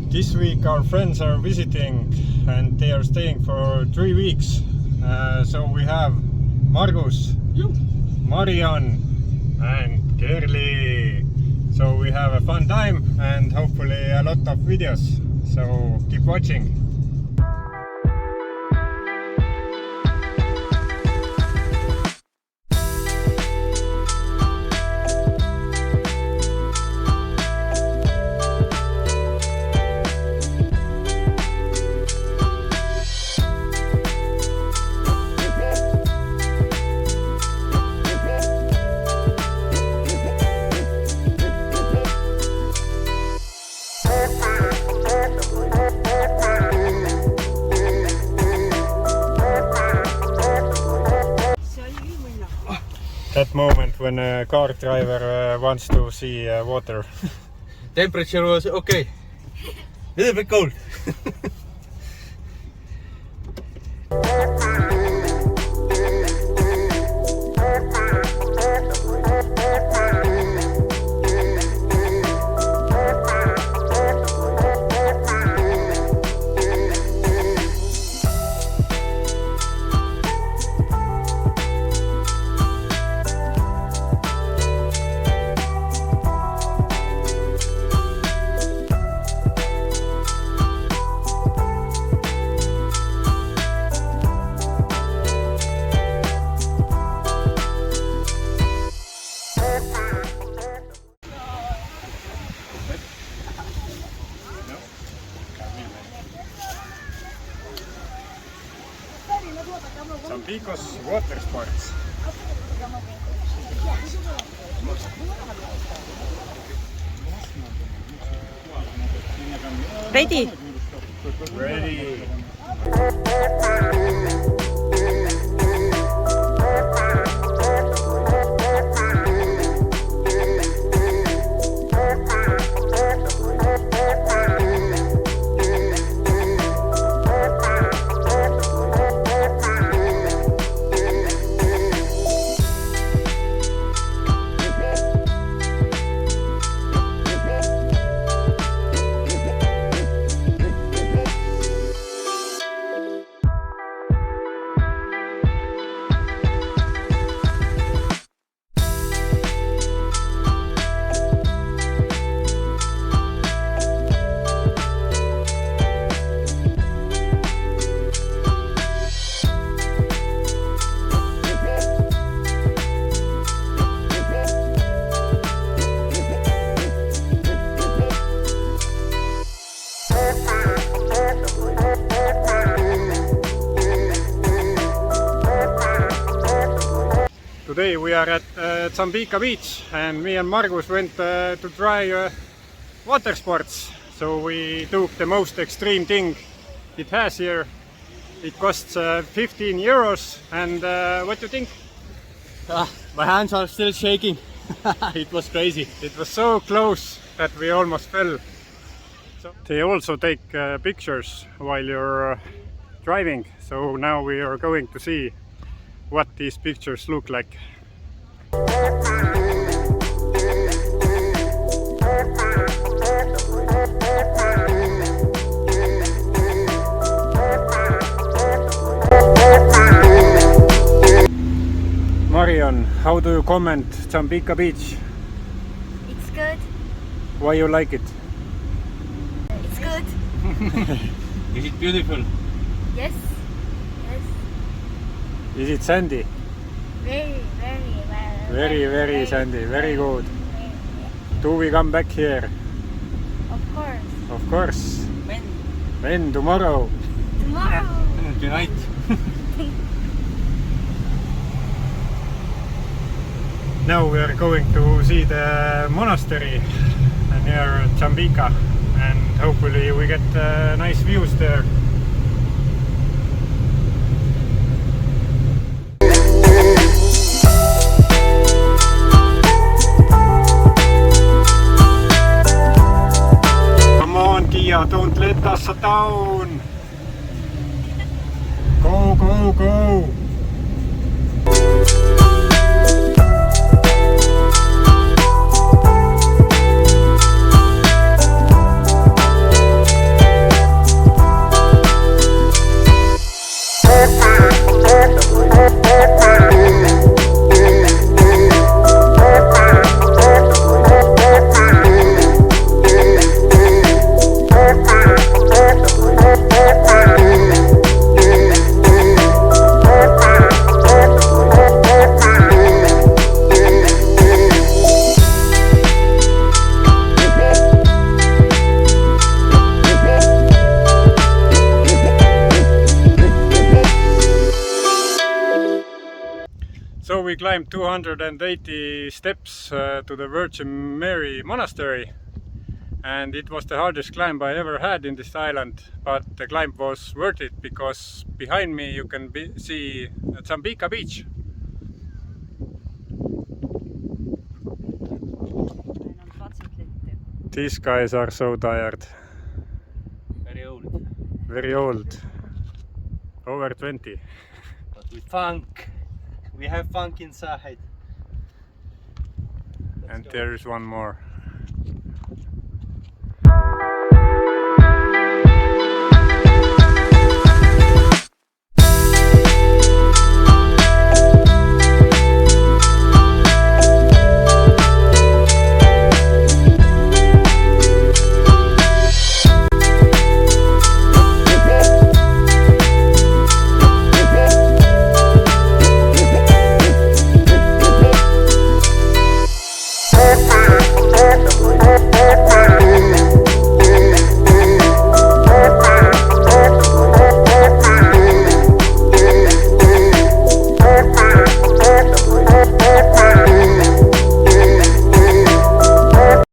This week our friends are visiting and they are staying for 3 weeks. So we have Margus, Marion and Kerli. So we have a fun time and hopefully a lot of videos. So keep watching. That moment when a car driver wants to see water. Temperature was okay. Little bit cold. Tsambikos Watersports. Ready? Ready. Today we are at Tsambika Beach and me and Margus went to try water sports. So we took the most extreme thing it has here. It costs 15 euros and what do you think? My hands are still shaking. It was crazy. It was so close that we almost fell. So they also take pictures while you're driving. So now we are going to see what these pictures look like. Marion, how do you comment Tsambika Beach? It's good. Why you like it? It's good. Is it beautiful? Yes. Yes. Is it sandy? Very, very well. Very sandy. Very good. Do we come back here? Of course. Of course. When? When? Tomorrow? Tomorrow. Tonight. Now we are going to see the monastery near Tsambika and hopefully we get nice views there. Come on Kia, don't let us down! Go, go, go! we climbed 280 steps to the Virgin Mary Monastery, and it was the hardest climb I ever had in this island, but the climb was worth it because behind me you can see Tsambika Beach. These guys are so tired. Very old. Very old. Over 20. But with funk. We have funk inside. And there is one more.